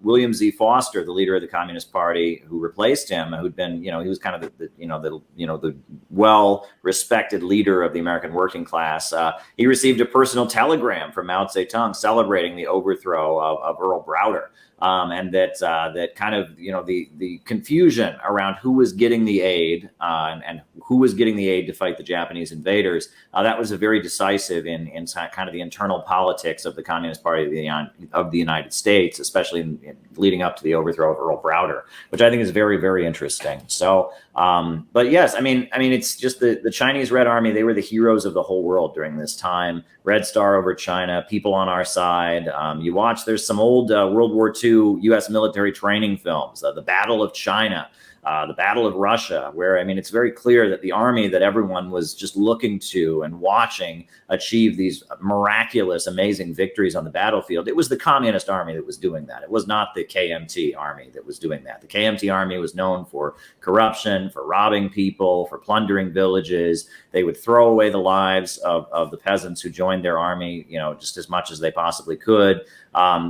William Z. Foster, the leader of the Communist Party, who replaced him, who'd been, he was kind of the well-respected leader of the American working class. He received a personal telegram from Mao Zedong celebrating the overthrow of Earl Browder. And that kind of, the confusion around who was getting the aid and who was getting the aid to fight the Japanese invaders, that was a very decisive in kind of the internal politics of the Communist Party of the United States, especially in leading up to the overthrow of Earl Browder, which I think is very, very interesting. So, but yes, I mean, it's just the Chinese Red Army, they were the heroes of the whole world during this time. Red Star Over China, People on Our Side. You watch, there's some old World War II U.S. military training films, the Battle of China, the Battle of Russia, where, it's very clear that the army that everyone was just looking to and watching achieve these miraculous, amazing victories on the battlefield, it was the Communist Army that was doing that. It was not the KMT Army that was doing that. The KMT Army was known for corruption, for robbing people, for plundering villages. They would throw away the lives of the peasants who joined their army, just as much as they possibly could.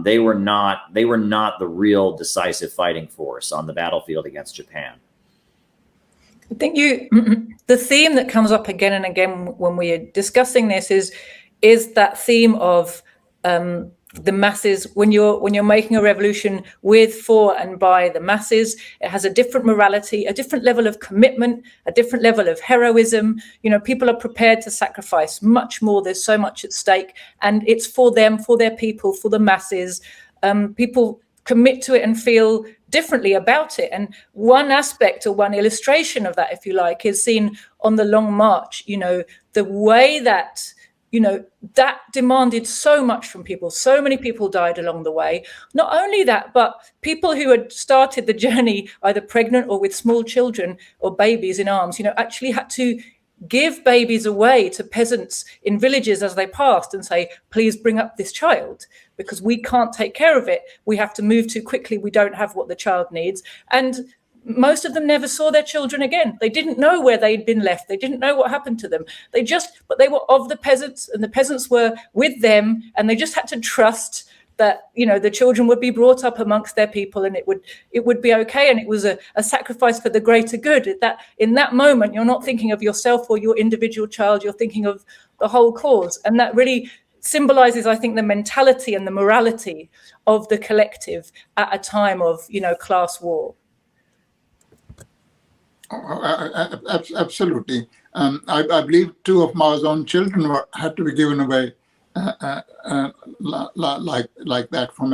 They were not the real decisive fighting force on the battlefield against Japan. I think the theme that comes up again and again when we are discussing this is that theme of the masses. When you're making a revolution with, for, and by the masses, it has a different morality, a different level of commitment, a different level of heroism. People are prepared to sacrifice much more. There's so much at stake, and it's for them, for their people, for the masses. People commit to it and feel differently about it. And one aspect, or one illustration of that, if you like, is seen on the Long March. The way that that demanded so much from people. So many people died along the way. Not only that, but people who had started the journey either pregnant or with small children or babies in arms, actually had to give babies away to peasants in villages as they passed and say, please bring up this child, because we can't take care of it. We have to move too quickly. We don't have what the child needs. And most of them never saw their children again. They didn't know where they'd been left. They didn't know what happened to them. But they were of the peasants, and the peasants were with them, and they just had to trust that, the children would be brought up amongst their people, and it would be okay. And it was a sacrifice for the greater good. That in that moment, you're not thinking of yourself or your individual child, you're thinking of the whole cause. And that really symbolizes, I think, the mentality and the morality of the collective at a time of, class war. Absolutely. I believe 2 of Mao's own children had to be given away like that from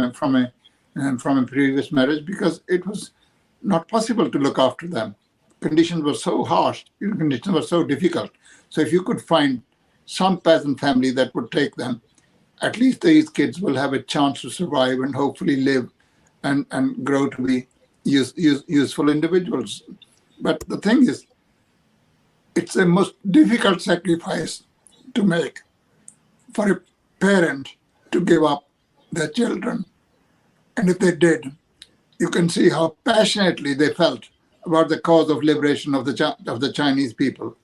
a previous marriage, because it was not possible to look after them. Conditions were so harsh, conditions were so difficult. So if you could find some peasant family that would take them, at least these kids will have a chance to survive and hopefully live and grow to be useful individuals. But the thing is, it's the most difficult sacrifice to make for a parent to give up their children. And if they did, you can see how passionately they felt about the cause of liberation of the Chinese people.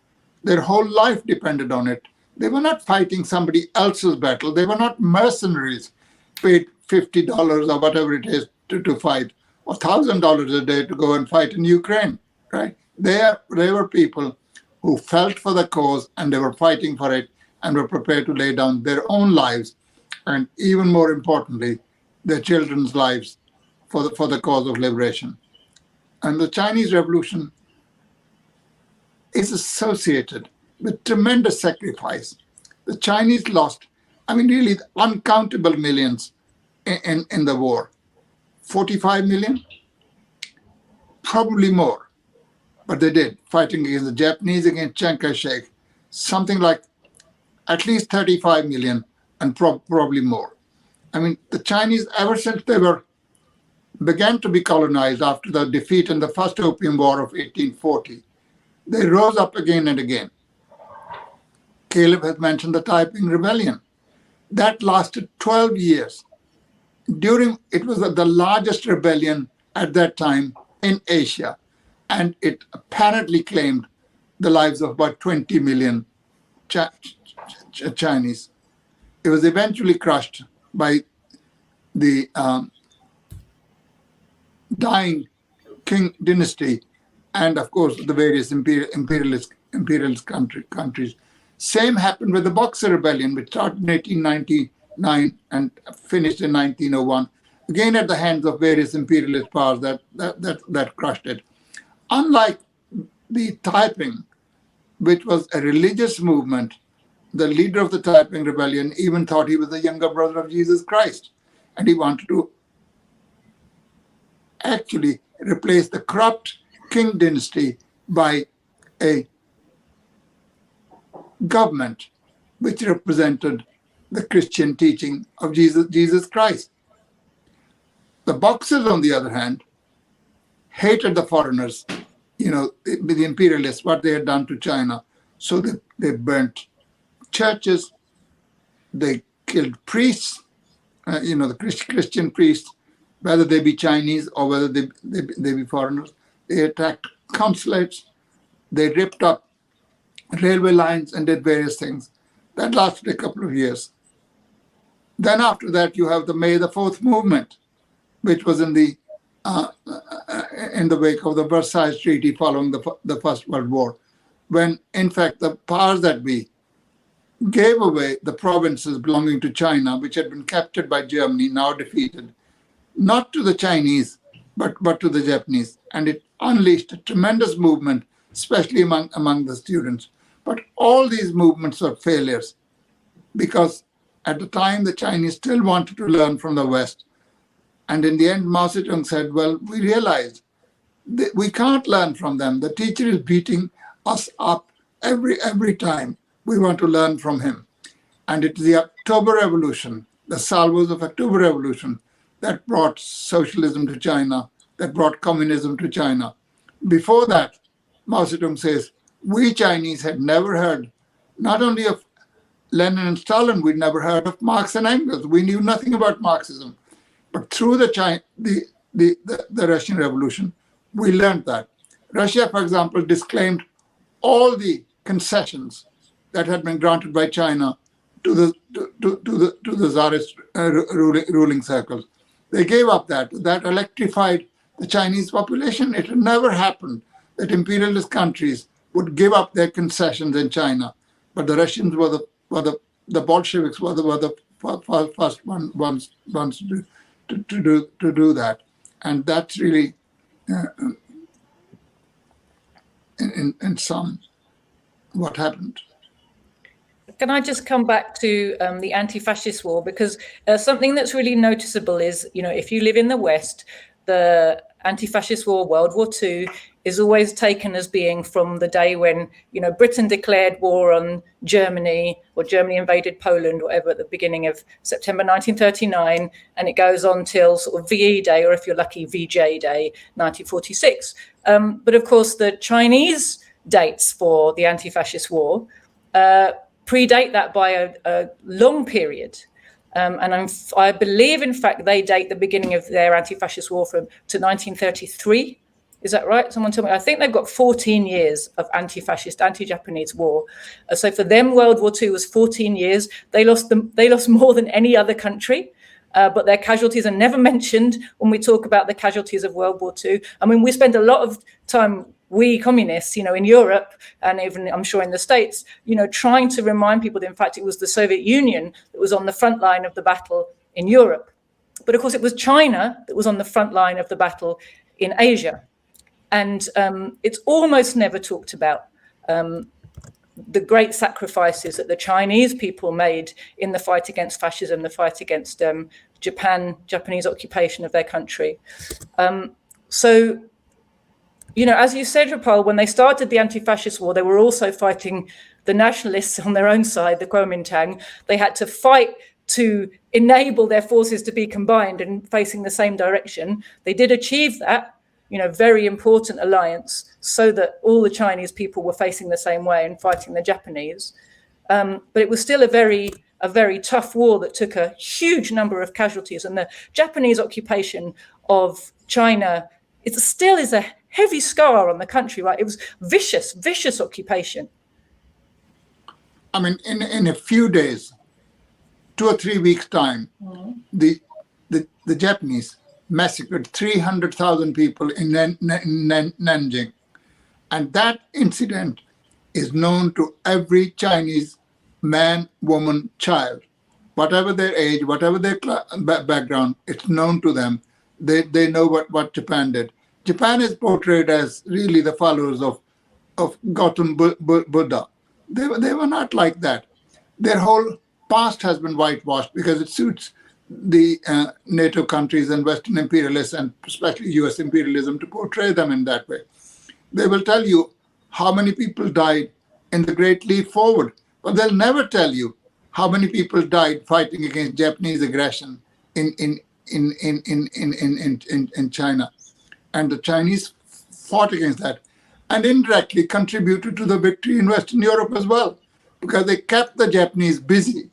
Their whole life depended on it. They were not fighting somebody else's battle. They were not mercenaries paid $50 or whatever it is to fight, or $1,000 a day to go and fight in Ukraine. Right? They were people who felt for the cause, and they were fighting for it, and were prepared to lay down their own lives, and even more importantly, their children's lives for the cause of liberation. And the Chinese Revolution is associated with tremendous sacrifice. The Chinese lost, really uncountable millions in the war. 45 million? Probably more. But they did, fighting against the Japanese, against Chiang Kai-shek, something like at least 35 million, and probably more. The Chinese, ever since they began to be colonized after the defeat in the First Opium War of 1840, they rose up again and again. Caleb has mentioned the Taiping Rebellion. That lasted 12 years. It was the largest rebellion at that time in Asia. And it apparently claimed the lives of about 20 million Chinese. It was eventually crushed by the dying Qing dynasty, and of course the various imperialist countries. Same happened with the Boxer Rebellion, which started in 1899 and finished in 1901, again at the hands of various imperialist powers that crushed it. Unlike the Taiping, which was a religious movement, the leader of the Taiping Rebellion even thought he was the younger brother of Jesus Christ. And he wanted to actually replace the corrupt Qing dynasty by a government which represented the Christian teaching of Jesus Christ. The Boxers, on the other hand, hated the foreigners, the imperialists, what they had done to China. So they burnt churches, they killed priests, the Christian priests, whether they be Chinese or whether they be foreigners. They attacked consulates, they ripped up railway lines and did various things. That lasted a couple of years. Then after that, you have the May the 4th movement, which was in the wake of the Versailles Treaty following the First World War, when in fact the powers that be gave away the provinces belonging to China, which had been captured by Germany, now defeated, not to the Chinese, but to the Japanese. And it unleashed a tremendous movement, especially among the students. But all these movements were failures because at the time, the Chinese still wanted to learn from the West. And in the end, Mao Zedong said, well, we realized that we can't learn from them. The teacher is beating us up every time. We want to learn from him. And it's the October Revolution, the salvos of October Revolution, that brought socialism to China, that brought communism to China. Before that, Mao Zedong says, we Chinese had never heard, not only of Lenin and Stalin, we'd never heard of Marx and Engels. We knew nothing about Marxism. But through the Russian Revolution, we learned that. Russia, for example, disclaimed all the concessions that had been granted by China to the Tsarist ruling circles. They gave up that. That electrified the Chinese population. It had never happened that imperialist countries would give up their concessions in China. But the Russians were the Bolsheviks were the first ones to do that. And that's really, in sum, what happened. Can I just come back to the anti-fascist war? Because something that's really noticeable is, if you live in the West, the anti-fascist war, World War II, is always taken as being from the day when, Britain declared war on Germany, or Germany invaded Poland, whatever, at the beginning of September 1939, and it goes on till sort of VE Day, or if you're lucky, VJ Day, 1946. But of course, the Chinese dates for the anti-fascist war predate that by a long period. And I believe, in fact, they date the beginning of their anti-fascist war to 1933. Is that right? Someone tell me. I think they've got 14 years of anti-fascist, anti-Japanese war. So for them, World War II was 14 years. They lost more than any other country, but their casualties are never mentioned when we talk about the casualties of World War II. I mean, we spend a lot of time, we communists, in Europe, and even I'm sure in the States, trying to remind people that in fact it was the Soviet Union that was on the front line of the battle in Europe. But of course it was China that was on the front line of the battle in Asia. And it's almost never talked about, the great sacrifices that the Chinese people made in the fight against fascism, the fight against Japanese occupation of their country. So, as you said, Rapal, when they started the anti-fascist war, they were also fighting the nationalists on their own side, the Kuomintang. They had to fight to enable their forces to be combined and facing the same direction. They did achieve that, very important alliance, so that all the Chinese people were facing the same way and fighting the Japanese. But it was still a very tough war that took a huge number of casualties. And the Japanese occupation of China, it still is a heavy scar on the country, right? It was vicious occupation. I mean, in a few days, 2 or 3 weeks' time, the Japanese massacred 300,000 people in Nanjing. And that incident is known to every Chinese man, woman, child. Whatever their age, whatever their background, it's known to them. They know what Japan did. Japan is portrayed as really the followers of Gautam Buddha. They were not like that. Their whole past has been whitewashed because it suits the NATO countries and Western imperialists, and especially US imperialism, to portray them in that way. They will tell you how many people died in the Great Leap Forward, but they'll never tell you how many people died fighting against Japanese aggression in China. And the Chinese fought against that and indirectly contributed to the victory in Western Europe as well, because they kept the Japanese busy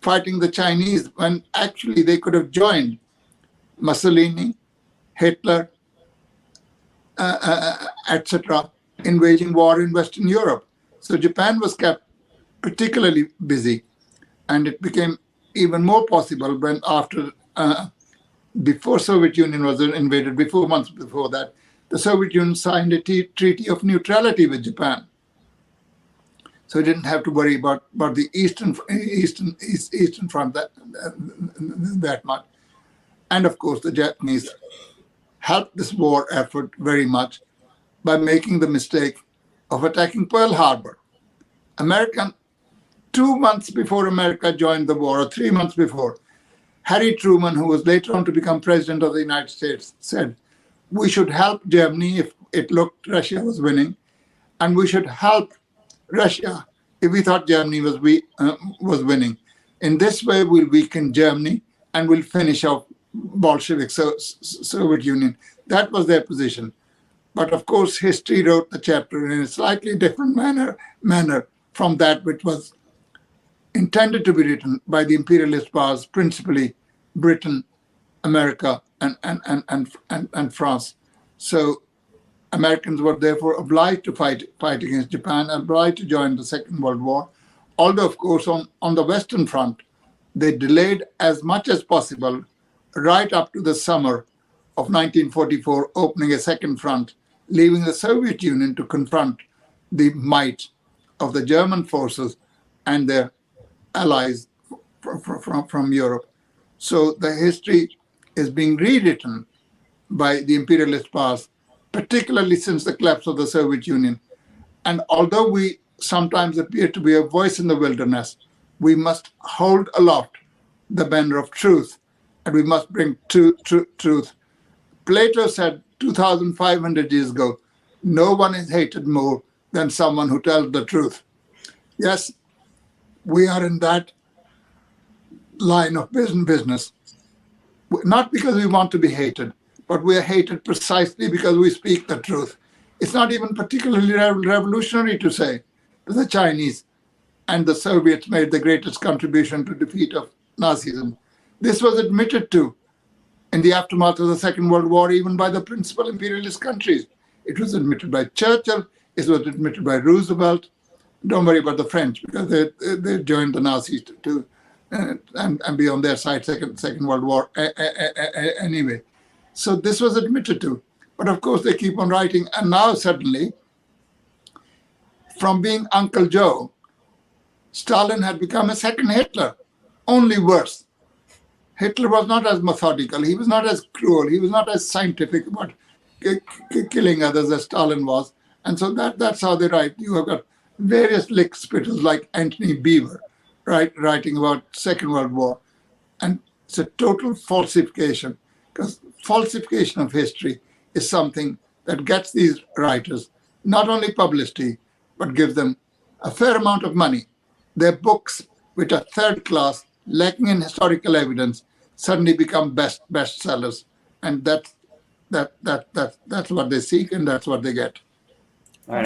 fighting the Chinese when actually they could have joined Mussolini, Hitler, etc., in waging war in Western Europe. So Japan was kept particularly busy, and it became even more possible when before Soviet Union was invaded, months before that, the Soviet Union signed a treaty of neutrality with Japan. So he didn't have to worry about the Eastern Front that much. And of course, the Japanese helped this war effort very much by making the mistake of attacking Pearl Harbor. 2 months before America joined the war, or 3 months before, Harry Truman, who was later on to become president of the United States, said, we should help Germany if it looked Russia was winning, and we should help Russia if we thought Germany was winning. In this way, we'll weaken Germany and we'll finish off Bolshevik Soviet Union. That was their position. But of course, history wrote the chapter in a slightly different manner from that which was intended to be written by the imperialist powers, principally Britain, America, and France. So Americans were therefore obliged to fight against Japan, obliged to join the Second World War. Although, of course, on the Western Front, they delayed as much as possible right up to the summer of 1944, opening a second front, leaving the Soviet Union to confront the might of the German forces and their allies from Europe. So the history is being rewritten by the imperialist powers, particularly since the collapse of the Soviet Union. And although we sometimes appear to be a voice in the wilderness, we must hold aloft the banner of truth, and we must bring truth. Plato said 2,500 years ago, no one is hated more than someone who tells the truth. Yes, we are in that line of business, not because we want to be hated, but we are hated precisely because we speak the truth. It's not even particularly revolutionary to say that the Chinese and the Soviets made the greatest contribution to defeat of Nazism. This was admitted to in the aftermath of the Second World War, even by the principal imperialist countries. It was admitted by Churchill, it was admitted by Roosevelt. Don't worry about the French, because they joined the Nazis and be on their side, Second World War anyway. So this was admitted to. But of course, they keep on writing. And now suddenly, from being Uncle Joe, Stalin had become a second Hitler, only worse. Hitler was not as methodical, he was not as cruel, he was not as scientific about killing others as Stalin was. And so that's how they write. You have got various lick spittles like Anthony Beaver, writing about Second World War. And it's a total falsification, because falsification of history is something that gets these writers not only publicity, but gives them a fair amount of money. Their books, which are third class, lacking in historical evidence, suddenly become bestsellers. And that's what they seek, and that's what they get. I'm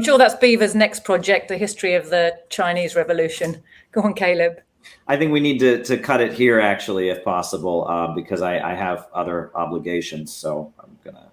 sure that's Beaver's next project, the history of the Chinese Revolution. Go on, Caleb. I think we need to cut it here, actually, if possible, because I have other obligations. So I'm gonna.